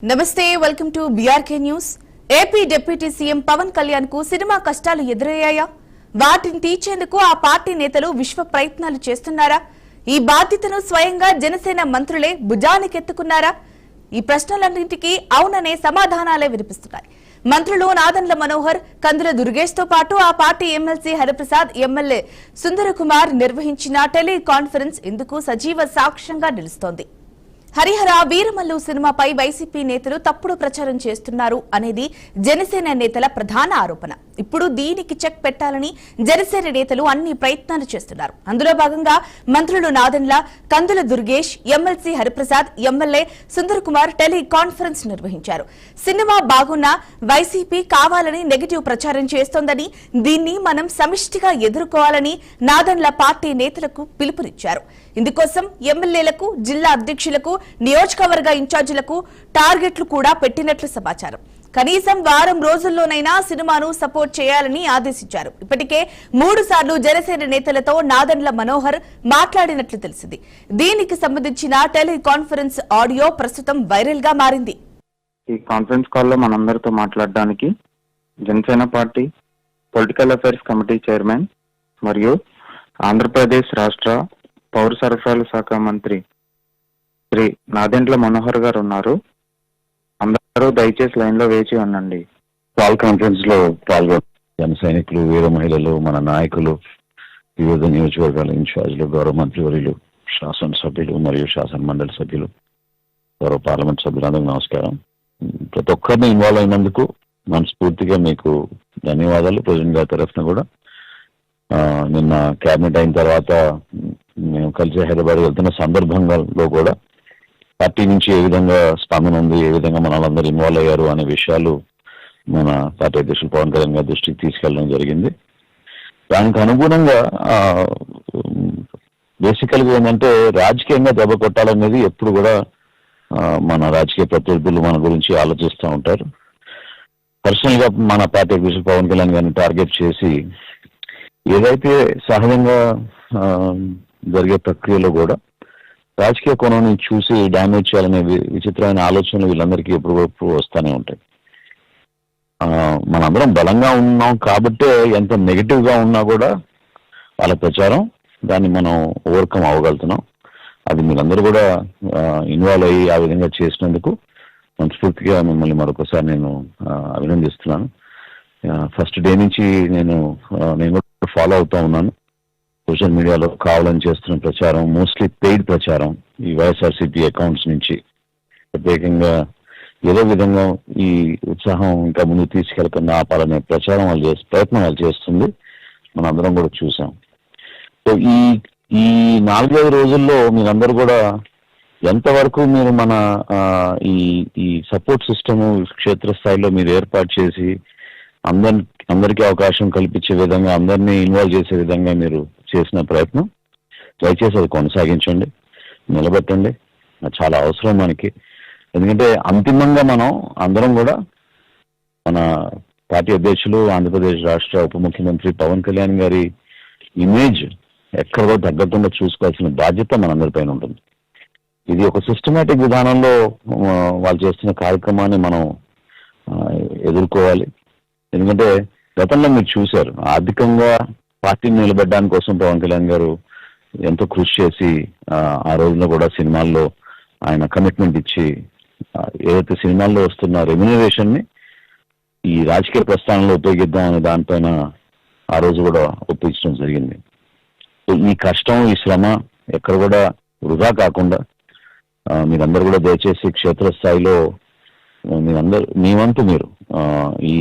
నమస్తే welcome to BRK news. AP deputy CM Pawan Kalyan కు cinema కష్టాలు ఎదురయ్యాయా? వాటిని తీర్చేందుకు ఆ పార్టీ నేతలు విశ్వ ప్రయత్నాలు చేస్తున్నారా? ఈ బాధ్యతను స్వయంగా జనసేన మంత్రులే భుజానికెత్తుకున్నారా? ఈ ప్రశ్నలన్నింటికీ అవుననే సమాధానాలే వినిపిస్తున్నాయి. మంత్రులు నాదెండ్ల మనోహర్, కందుల దుర్గేష్ తో పాటు ఆ పార్టీ ఎమ్మెల్సీ హరిప్రసాద్, ఎమ్మెల్యే సుందరకుమార్ నిర్వహించిన టెలికాన్ఫరెన్స్ ఇందుకు సజీవ సాక్ష్యంగా నిలుస్తోంది. హరిహర వీరమల్లు సినిమాపై వైసీపీ నేతలు తప్పుడు ప్రచారం చేస్తున్నారు అనేది జనసేన నేతల ప్రధాన ఆరోపణ. ఇప్పుడు దీనికి చెక్ పెట్టాలని జనసేన నేతలు అన్ని ప్రయత్నాలు చేస్తున్నారు. అందులో భాగంగా మంత్రులు Nadendla, Kandula Durgesh, MLC Hariprasad, MLA Sundarakumar teleconference నిర్వహించారు. సినిమా బాగున్నా వైసీపీ కావాలని నెగటివ్ ప్రచారం చేస్తోందని, దీన్ని మనం సమిష్టిగా ఎదుర్కోవాలని నాదెండ్ల పార్టీ నేతలకు పిలుపునిచ్చారు. ఇందుకోసం ఎమ్మెల్యేలకు, జిల్లా అధ్యక్షులకు, నియోజకవర్గ ఇన్ఛార్జీలకు టార్గెట్లు కూడా పెట్టినట్లు సమాచారం. కనీసం వారం రోజుల్లోనైనా సినిమాను సపోర్ట్ చేయాలని ఆదేశించారు. ఇప్పటికే 3 సార్లు జనసేన నేతలతో నాదెండ్ల మనోహర్ మాట్లాడినట్లు తెలిసింది. దీనికి సంబంధించిన టెలికాన్ఫరెన్స్ ఆడియో ప్రస్తుతం వైరల్ గా మారింది. ఈ కాన్ఫరెన్స్ కాల్లో మనందరితో మాట్లాడడానికి Janasena party political affairs committee chairman మరియు ఆంధ్రప్రదేశ్ రాష్ట్ర పౌర సరఫరాల శాఖ మంత్రి శ్రీ నాదెండ్ల మనోహర్ గారు ఉన్నారు. అందరూ దయచేసి లైన్ లో వేచి ఉండండి. కాల్ కాన్ఫరెన్స్ లో పాల్గొన్న జన సైనికులు, వీర మహిళలు, మన నాయకులు, వివిధ నియోజకవర్గాల ఇన్ఛార్జీలు, గౌరవ మంత్రివర్యులు, శాసనసభ్యులు మరియు శాసన మండలి సభ్యులు, గౌరవ పార్లమెంట్ సభ్యులందరికీ నమస్కారం. ప్రతి ఒక్కరిని ఇన్వాల్వ్ అయినందుకు మనస్ఫూర్తిగా మీకు ధన్యవాదాలు. ప్రెసిడెంట్ గారి తరఫున కూడా నిన్న క్యాబినెట్ అయిన తర్వాత మేము కలిసి హైదరాబాద్ వెళ్తున్న సందర్భంలో కూడా పార్టీ నుంచి ఏ విధంగా స్పందన ఉంది, ఏ విధంగా మన వాళ్ళందరూ ఇన్వాల్వ్ అయ్యారు అనే విషయాలు మన పార్టీ అధ్యక్షులు పవన్ కళ్యాణ్ గారి దృష్టికి తీసుకెళ్ళడం జరిగింది. దానికి అనుగుణంగా బేసికల్గా ఏంటంటే రాజకీయంగా దెబ్బ కొట్టాలనేది ఎప్పుడు కూడా మన రాజకీయ ప్రత్యర్థులు మన గురించి ఆలోచిస్తూ ఉంటారు. పర్సనల్ గా మన పార్టీ అధ్యక్షులు పవన్ కళ్యాణ్ గారిని టార్గెట్ చేసి ఏదైతే సహజంగా జరిగే ప్రక్రియలో కూడా రాజకీయ కోణాన్ని చూసి డ్యామేజ్ చేయాలనే విచిత్రమైన ఆలోచనలు వీళ్ళందరికీ ఎప్పుడు వస్తూనే ఉంటాయి. మనందరం బలంగా ఉన్నాం కాబట్టే ఎంత నెగిటివ్ గా ఉన్నా కూడా వాళ్ళ ప్రచారం దాన్ని మనం ఓవర్కమ్ అవ్వగలుగుతున్నాం. అది మీరందరూ కూడా ఇన్వాల్వ్ అయ్యి ఆ విధంగా చేసినందుకు మనస్ఫూర్తిగా మిమ్మల్ని మరొకసారి నేను అభినందిస్తున్నాను. ఫస్ట్ డే నుంచి నేను కూడా ఫాలో అవుతా ఉన్నాను. సోషల్ మీడియాలో కావాలని చేస్తున్న ప్రచారం మోస్ట్లీ పెయిడ్ ప్రచారం, ఈ వైఎస్ఆర్సీపీ అకౌంట్స్ నుంచి ప్రత్యేకంగా ఏదో విధంగా ఈ ఉత్సాహం ఇంకా ముందు తీసుకెళ్లకుండా ఆపాలనే ప్రచారం ప్రయత్నం వాళ్ళు చేస్తుంది. మనందరం కూడా చూసాం. సో ఈ 4-5 రోజుల్లో మీరందరూ కూడా ఎంతవరకు మీరు మన ఈ సపోర్ట్ సిస్టమ్ క్షేత్రస్థాయిలో మీరు ఏర్పాటు చేసి అందరికీ అవకాశం కల్పించే విధంగా, అందరినీ ఇన్వాల్వ్ చేసే విధంగా మీరు చేసిన ప్రయత్నం దయచేసి అది కొనసాగించండి, నిలబెట్టండి. అది చాలా అవసరం మనకి. ఎందుకంటే అంతిమంగా మనం అందరం కూడా మన పార్టీ అధ్యక్షులు, ఆంధ్రప్రదేశ్ రాష్ట్ర ఉప ముఖ్యమంత్రి పవన్ కళ్యాణ్ గారి ఇమేజ్ ఎక్కడో తగ్గకుండా చూసుకోవాల్సిన బాధ్యత మనందరిపైన ఉంటుంది. ఇది ఒక సిస్టమేటిక్ విధానంలో వాళ్ళు చేస్తున్న కార్యక్రమాన్ని మనం ఎదుర్కోవాలి. ఎందుకంటే గతంలో మీరు చూశారు, ఆర్థికంగా పార్టీని నిలబెట్టడానికి కోసం పవన్ కళ్యాణ్ గారు ఎంతో కృషి చేసి ఆ రోజున కూడా సినిమాల్లో ఆయన కమిట్మెంట్ ఇచ్చి ఏదైతే సినిమాల్లో వస్తున్న రెమ్యునరేషన్ ని ఈ రాజకీయ ప్రస్థానంలో ఉపయోగిద్దాం అనే దానిపైన ఆ రోజు కూడా ఒప్పించడం జరిగింది. ఈ కష్టం, ఈ శ్రమ ఎక్కడ కూడా వృధా కాకుండా మీరందరూ కూడా దయచేసి క్షేత్రస్థాయిలో మీ వంతు మీరు ఈ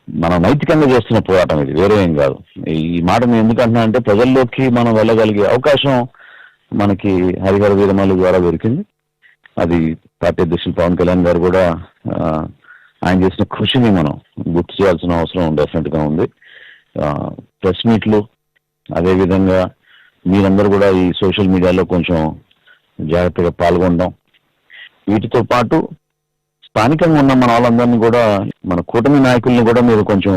మన నైతికంగా చేస్తున్న పోరాటం ఇది, వేరే ఏం కాదు. ఈ మాట నేను ఎందుకంటున్నా అంటే ప్రజల్లోకి మనం వెళ్ళగలిగే అవకాశం మనకి హరిహర వీరమల్లు ద్వారా దొరికింది. అది పార్టీ అధ్యక్షులు పవన్ కళ్యాణ్ గారు కూడా ఆయన చేసిన కృషిని మనం గుర్తు చేయాల్సిన అవసరం డెఫినెట్ గా ఉంది. ప్రెస్ మీట్లు, అదేవిధంగా మీరందరూ కూడా ఈ సోషల్ మీడియాలో కొంచెం జాగ్రత్తగా పాల్గొనడం, వీటితో పాటు స్థానికంగా ఉన్న మన వాళ్ళందరినీ కూడా, మన కూటమి నాయకుల్ని కూడా మీరు కొంచెం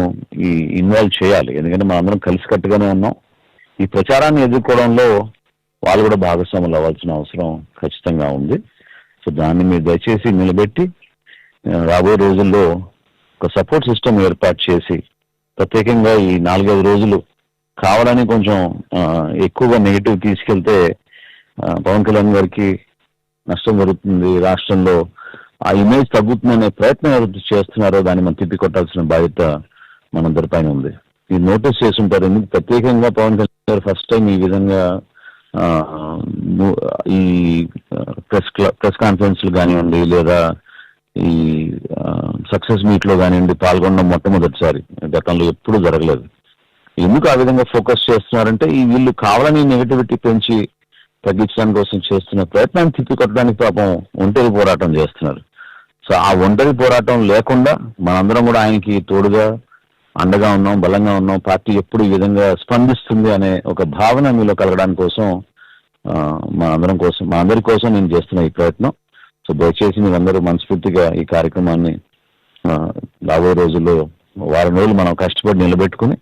ఇన్వాల్వ్ చేయాలి. ఎందుకంటే మనం అందరం కలిసికట్టుగానే ఉన్నాం. ఈ ప్రచారాన్ని ఎదుర్కోవడంలో వాళ్ళు కూడా భాగస్వాములు అవ్వాల్సిన అవసరం ఖచ్చితంగా ఉంది. సో దాన్ని మీరు దయచేసి నిలబెట్టి రాబోయే రోజుల్లో ఒక సపోర్ట్ సిస్టమ్ ఏర్పాటు చేసి ప్రత్యేకంగా ఈ 4-5 రోజులు కావాలని కొంచెం ఎక్కువగా నెగిటివ్ తీసుకెళ్తే పవన్ కళ్యాణ్ గారికి నష్టం జరుగుతుంది, రాష్ట్రంలో ఆ ఇమేజ్ తగ్గుతుందనే ప్రయత్నం ఎవరు చేస్తున్నారో దాన్ని మనం తిప్పికొట్టాల్సిన బాధ్యత మనందరిపైన ఉంది. మీరు నోటీస్ చేస్తుంటారు, ఎందుకు ప్రత్యేకంగా పవన్ కళ్యాణ్ గారు ఫస్ట్ టైం ఈ విధంగా ఈ ప్రెస్ కాన్ఫరెన్స్లు కానివ్వండి లేదా ఈ సక్సెస్ మీట్ లో కానివ్వండి పాల్గొనడం మొట్టమొదటిసారి, గతంలో ఎప్పుడూ జరగలేదు. ఎందుకు ఆ విధంగా ఫోకస్ చేస్తున్నారంటే ఈ వీళ్ళు కావాలని నెగటివిటీ పెంచి తగ్గించడానికి కోసం చేస్తున్న ప్రయత్నాన్ని తిప్పికొట్టడానికి పాపం ఒంటరి పోరాటం చేస్తున్నారు. సో ఆ ఒంటరి పోరాటం లేకుండా మనందరం కూడా ఆయనకి తోడుగా అండగా ఉన్నాం, బలంగా ఉన్నాం, పార్టీ ఎప్పుడు ఈ విధంగా స్పందిస్తుంది అనే ఒక భావన మీలో కలగడానికి కోసం మా అందరి కోసం నేను చేస్తున్న ఈ ప్రయత్నం. సో దయచేసి మీరందరూ మనస్ఫూర్తిగా ఈ కార్యక్రమాన్ని రాబోయే రోజుల్లో వారం రోజులు మనం కష్టపడి నిలబెట్టుకుని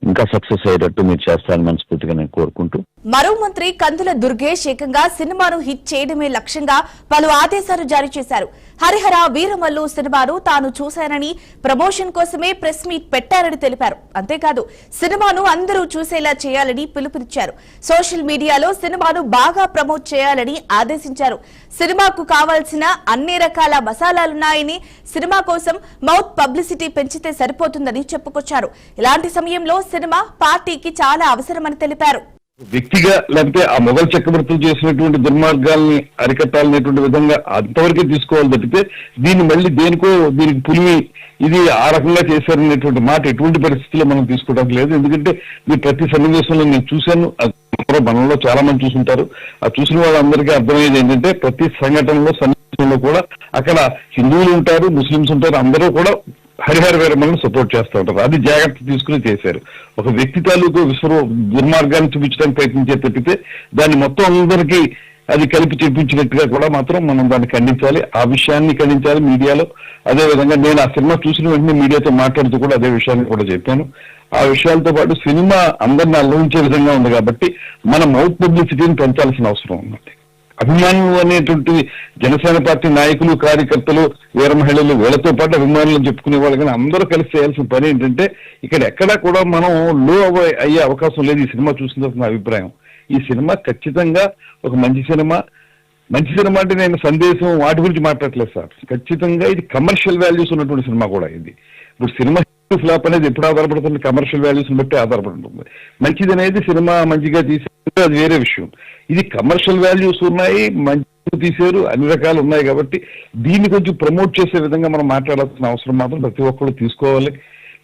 ఇంకా సక్సెస్ అయ్యేటట్టు మీరు చేస్తారని మనస్ఫూర్తిగా నేను కోరుకుంటూ, మరో మంత్రి కందుల దుర్గేష్ ఏకంగా సినిమాను హిట్ చేయడమే లక్ష్యంగా పలు ఆదేశాలు జారీ చేశారు. హరిహర వీరమల్లు సినిమాను తాను చూశానని, ప్రమోషన్ కోసమే ప్రెస్ మీట్ పెట్టారని తెలిపారు. అంతేకాదు సినిమాను అందరూ చూసేలా చేయాలని పిలుపునిచ్చారు. సోషల్ మీడియాలో సినిమాను బాగా ప్రమోట్ చేయాలని ఆదేశించారు. సినిమాకు కావాల్సిన అన్ని రకాల మసాలాలున్నాయని, సినిమా కోసం మౌత్ పబ్లిసిటీ పెంచితే సరిపోతుందని చెప్పుకొచ్చారు. ఇలాంటి సమయంలో సినిమా పార్టీకి చాలా అవసరమని తెలిపారు. వ్యక్తిగా లేకపోతే ఆ మొఘల్ చక్రవర్తులు చేసినటువంటి దుర్మార్గాల్ని అరికట్టాలనేటువంటి విధంగా అంతవరకే తీసుకోవాలి తప్పితే దీన్ని మళ్ళీ దేనికో దీనికి పులిమి ఇది ఆ రకంగా చేశారనేటువంటి మాట ఎటువంటి పరిస్థితుల్లో మనం తీసుకోవడానికి లేదు. ఎందుకంటే ఈ ప్రతి సన్నివేశంలో నేను చూశాను, మనలో చాలా మంది చూసుంటారు. ఆ చూసిన వాళ్ళందరికీ అర్థమయ్యేది ఏంటంటే ప్రతి సంఘటనలో సన్నివేశంలో కూడా అక్కడ హిందువులు ఉంటారు, ముస్లింస్ ఉంటారు, అందరూ కూడా హరిహర వీరమల్ని సపోర్ట్ చేస్తూ ఉంటారు. అది జాగ్రత్త తీసుకుని చేశారు. ఒక వ్యక్తి తాలూకు దుర్మార్గాన్ని చూపించడానికి ప్రయత్నించే తప్పితే దాన్ని మొత్తం అందరికీ అది కలిపి చూపించినట్టుగా కూడా మాత్రం మనం దాన్ని ఖండించాలి. ఆ విషయాన్ని ఖండించాలి మీడియాలో. అదేవిధంగా నేను ఆ సినిమా చూసిన వెంటనే మీడియాతో మాట్లాడుతూ కూడా అదే విషయాన్ని కూడా చెప్పాను. ఆ విషయాలతో పాటు సినిమా అందరిని అల్లరించే విధంగా ఉంది కాబట్టి మన మౌత్ పబ్లిసిటీని పెంచాల్సిన అవసరం ఉంది. అభిమానులు అనేటువంటి జనసేన పార్టీ నాయకులు, కార్యకర్తలు, వీర మహిళలు వీళ్ళతో పాటు అభిమానులు చెప్పుకునే వాళ్ళు కానీ అందరూ కలిసి చేయాల్సిన పని ఏంటంటే ఇక్కడ ఎక్కడా కూడా మనం లో అయ్యే అవకాశం లేదు. ఈ సినిమా చూసిన తర్వాత నా అభిప్రాయం, ఈ సినిమా ఖచ్చితంగా ఒక మంచి సినిమా. మంచి సినిమా అంటే నేను సందేశం వాటి గురించి మాట్లాడలేదు సార్. ఖచ్చితంగా ఇది కమర్షియల్ వాల్యూస్ ఉన్నటువంటి సినిమా కూడా ఇది. ఇప్పుడు సినిమా ఫ్లాప్ అనేది ఎప్పుడు ఆధారపడుతుంది? కమర్షియల్ వాల్యూస్ బట్టి ఆధారపడుతుంది. మంచిది అనేది సినిమా మంచిగా తీసేది అది వేరే విషయం. ఇది కమర్షియల్ వాల్యూస్ ఉన్నాయి, మంచి తీశారు, అన్ని రకాలు ఉన్నాయి కాబట్టి దీన్ని కొంచెం ప్రమోట్ చేసే విధంగా మనం మాట్లాడాల్సిన అవసరం మాత్రం ప్రతి ఒక్కరు తీసుకోవాలి.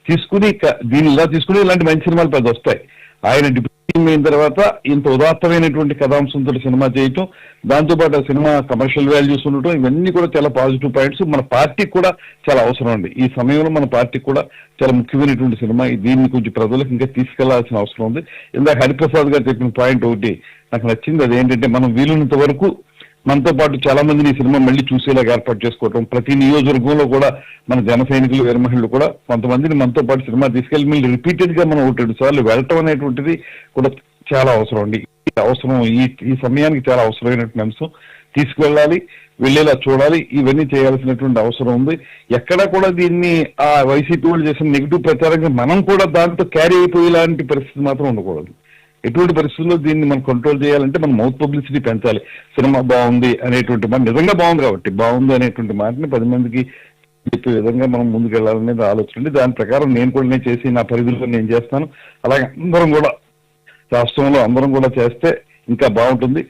తీసుకుని దీన్ని ఇలా తీసుకుని ఇలాంటి మంచి సినిమాలు పెద్ద వస్తాయి. ఆయన డిప్యూటీ అయిన తర్వాత ఇంత ఉదాత్తమైనటువంటి కథాంశంతో సినిమా చేయటం, దాంతోపాటు ఆ సినిమా కమర్షియల్ వాల్యూస్ ఉండటం, ఇవన్నీ కూడా చాలా పాజిటివ్ పాయింట్స్. మన పార్టీకి కూడా చాలా అవసరం అండి. ఈ సమయంలో మన పార్టీకి కూడా చాలా ముఖ్యమైనటువంటి సినిమా. దీన్ని కొంచెం ప్రజలకు ఇంకా తీసుకెళ్లాల్సిన అవసరం ఉంది. ఇందాక హరిప్రసాద్ గారు చెప్పిన పాయింట్ ఒకటి నాకు నచ్చింది. అదేంటంటే మనం వీలున్నంత వరకు మనతో పాటు చాలా మందిని ఈ సినిమా మళ్ళీ చూసేలాగా ఏర్పాటు చేసుకోవటం. ప్రతి నియోజకవర్గంలో కూడా మన జన సైనికులు, వీర మహిళలు కూడా కొంతమందిని మనతో పాటు సినిమా తీసుకెళ్లి మళ్ళీ రిపీటెడ్ గా మనం 1-2 సార్లు వెళ్ళటం అనేటువంటిది కూడా చాలా అవసరం అండి. అవసరం ఈ సమయానికి చాలా అవసరమైనటువంటి అంశం. తీసుకువెళ్ళాలి, వెళ్ళేలా చూడాలి, ఇవన్నీ చేయాల్సినటువంటి అవసరం ఉంది. ఎక్కడా కూడా దీన్ని ఆ వైసీపీ వాళ్ళు చేసిన నెగిటివ్ ప్రచారంగా మనం కూడా దాంతో క్యారీ అయిపోయేలాంటి పరిస్థితి మాత్రం ఉండకూడదు. ఎటువంటి పరిస్థితుల్లో దీన్ని మనం కంట్రోల్ చేయాలంటే మనం మౌత్ పబ్లిసిటీ పెంచాలి. సినిమా బాగుంది అనేటువంటి మాట, నిజంగా బాగుంది కాబట్టి బాగుంది అనేటువంటి మాటని 10 మందికి చెప్పే విధంగా మనం ముందుకు వెళ్ళాలనేది ఆలోచన. దాని ప్రకారం నేను చేసి నా పరిధిలో నేను చేస్తాను. అలాగే అందరం కూడా రాష్ట్రంలో అందరం కూడా చేస్తే ఇంకా బాగుంటుంది.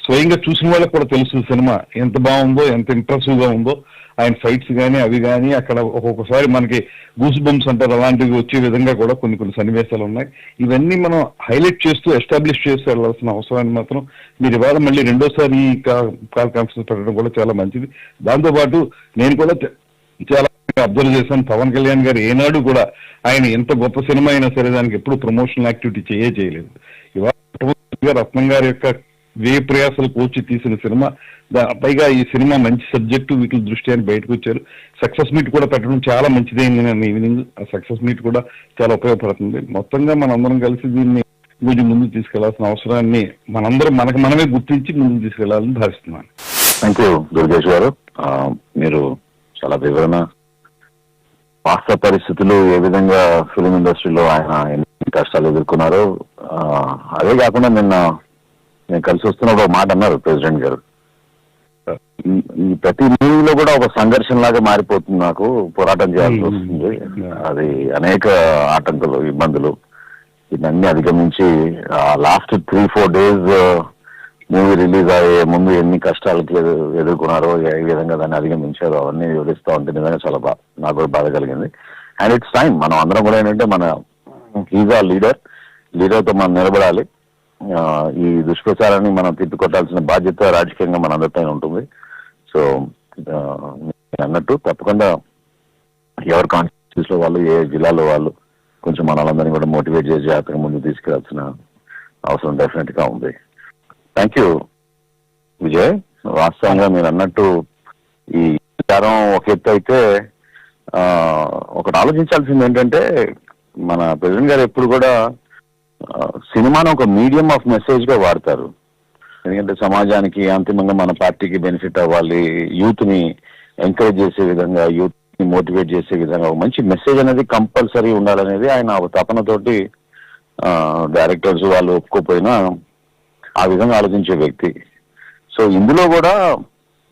స్వయంగా చూసిన వాళ్ళకి కూడా తెలుసు సినిమా ఎంత బాగుందో, ఎంత ఇంప్రెసివ్ గా ఉందో. ఆయన ఫైట్స్ కానీ అవి కానీ అక్కడ ఒక్కొక్కసారి మనకి గూస్ బంప్స్ అంటారు, అలాంటివి వచ్చే విధంగా కూడా కొన్ని సన్నివేశాలు ఉన్నాయి. ఇవన్నీ మనం హైలైట్ చేస్తూ ఎస్టాబ్లిష్ చేస్తూ వెళ్ళాల్సిన అవసరాన్ని మాత్రం మీరు ఇవాళ మళ్ళీ రెండోసారి ఈ కాల్ కాన్ఫరెన్స్ పెట్టడం కూడా చాలా మంచిది. దాంతోపాటు నేను కూడా చాలా అబ్జర్వ్ చేశాను, పవన్ కళ్యాణ్ గారు ఏనాడు కూడా ఆయన ఎంత గొప్ప సినిమా అయినా సరే దానికి ఎప్పుడు ప్రమోషనల్ యాక్టివిటీ చేయలేదు. ఇవాళ రత్నం గారి యొక్క వ్యయ ప్రయాసాలు కోర్చి తీసిన సినిమా, పైగా ఈ సినిమా మంచి సబ్జెక్టు వీటి దృష్టి అని బయటకు వచ్చారు. సక్సెస్ మీట్ కూడా పెట్టడం చాలా మంచిదైంది. నేను ఈవినింగ్ ఆ సక్సెస్ మీట్ కూడా చాలా ఉపయోగపడుతుంది. మొత్తంగా మనందరం కలిసి దీన్ని కొంచెం ముందుకు తీసుకెళ్లాల్సిన అవసరాన్ని మనమే గుర్తించి ముందుకు తీసుకెళ్లాలని భావిస్తున్నాను. థ్యాంక్ యూ దుర్గేష్ గారు. మీరు చాలా వివరణ, వాస్తవ పరిస్థితులు ఏ విధంగా ఫిలిం ఇండస్ట్రీలో ఆయన ఎన్ని కష్టాలు ఎదుర్కొన్నారో, అదే కాకుండా నేను కలిసి వస్తున్న ఒక మాట అన్నారు ప్రెసిడెంట్ గారు, ఈ ప్రతి మూవీలో కూడా ఒక సంఘర్షణ లాగా మారిపోతుంది, నాకు పోరాటం చేయాల్సి వస్తుంది, అది అనేక ఆటంకులు, ఇబ్బందులు ఇవన్నీ అధిగమించి లాస్ట్ 3-4 days మూవీ రిలీజ్ అయ్యే ముందు ఎన్ని కష్టాలకి ఎదుర్కొన్నారో, ఏ విధంగా దాన్ని అధిగమించారో అవన్నీ వివరిస్తూ ఉంటే నిజంగా చాలా నాకు కూడా బాధ కలిగింది. అండ్ ఇట్స్ టైం మనం అందరం కూడా ఏంటంటే హీజ్ ఆ లీడర్తో మనం నిలబడాలి. ఈ దుష్ప్రచారాన్ని మనం తిప్పికొట్టాల్సిన బాధ్యత రాజకీయంగా మనందరిపై ఉంటుంది. సో అన్నట్టు తప్పకుండా ఎవరి కాన్స్టిట్యూన్స్ లో వాళ్ళు, ఏ జిల్లాలో వాళ్ళు కొంచెం మనలందరినీ కూడా మోటివేట్ చేసి జాగ్రత్తగా ముందుకు తీసుకెళ్లాల్సిన అవసరం డెఫినెట్ గా ఉంది. Thank you Vijay. వాస్తవంగా మీరు అన్నట్టు ఈ విచారం ఒక ఎత్తు అయితే, ఒకటి ఆలోచించాల్సింది ఏంటంటే మన ప్రెసిడెంట్ గారు ఎప్పుడు కూడా సినిమాను ఒక మీడియం ఆఫ్ మెసేజ్ గా వాడతారు. ఎందుకంటే సమాజానికి అంతిమంగా మన పార్టీకి బెనిఫిట్ అవ్వాలి, యూత్ ని ఎంకరేజ్ చేసే విధంగా, యూత్ ని మోటివేట్ చేసే విధంగా ఒక మంచి మెసేజ్ అనేది కంపల్సరీ ఉండాలనేది ఆయన ఒక తపనతోటి డైరెక్టర్స్ వాళ్ళు ఒప్పుకోపోయినా ఆ విధంగా ఆలోచించే వ్యక్తి. సో ఇందులో కూడా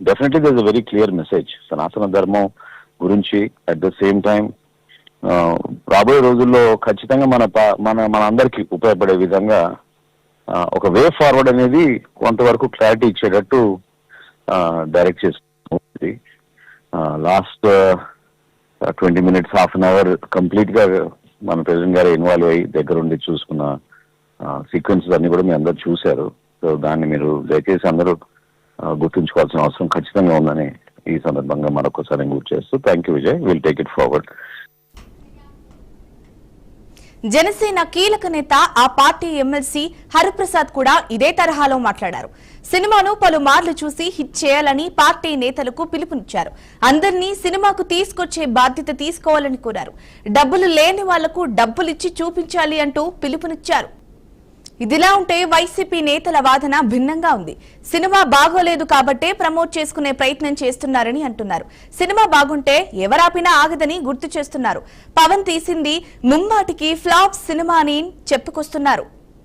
definitely there is a very clear message సనాతన ధర్మం గురించి. అట్ ద సేమ్ టైం రాబోయే రోజుల్లో ఖచ్చితంగా మన అందరికీ ఉపయోగపడే విధంగా ఒక వే ఫార్వర్డ్ అనేది కొంతవరకు క్లారిటీ ఇచ్చేటట్టు డైరెక్ట్ చేస్తుంది. Last 20 minutes, half an hour complete గా మన ప్రెసిడెంట్ గారు ఇన్వాల్వ్ అయ్యి దగ్గరుండి చూసుకున్న సీక్వెన్సెస్ అన్ని కూడా మీరు అందరూ చూశారు. సో దాన్ని మీరు దయచేసి అందరూ గుర్తుంచుకోవాల్సిన అవసరం ఖచ్చితంగా ఉందని ఈ సందర్భంగా మరొకసారి గుర్తు చేస్తూ thank you Vijay, will take it forward. Janasena కీలక నేత, ఆ పార్టీ ఎమ్మెల్సీ హరిప్రసాద్ కూడా ఇదే తరహాలో మాట్లాడారు. సినిమాను పలుమార్లు చూసి హిట్ చేయాలని పార్టీ నేతలకు పిలుపునిచ్చారు. అందరినీ సినిమాకు తీసుకొచ్చే బాధ్యత తీసుకోవాలని కోరారు. డబ్బులు లేని వాళ్లకు డబ్బులిచ్చి చూపించాలి అంటూ పిలుపునిచ్చారు. ఇదిలా ఉంటే వైసీపీ నేతల వాదన భిన్నంగా ఉంది. సినిమా బాగోలేదు కాబట్టే ప్రమోట్ చేసుకునే ప్రయత్నం చేస్తున్నారని అంటున్నారు. సినిమా బాగుంటే ఎవరాపినా ఆగదని గుర్తు చేస్తున్నారు. పవన్ తీసింది ముమ్మాటికి ఫ్లాప్ సినిమా అని చెప్పుకొస్తున్నారు.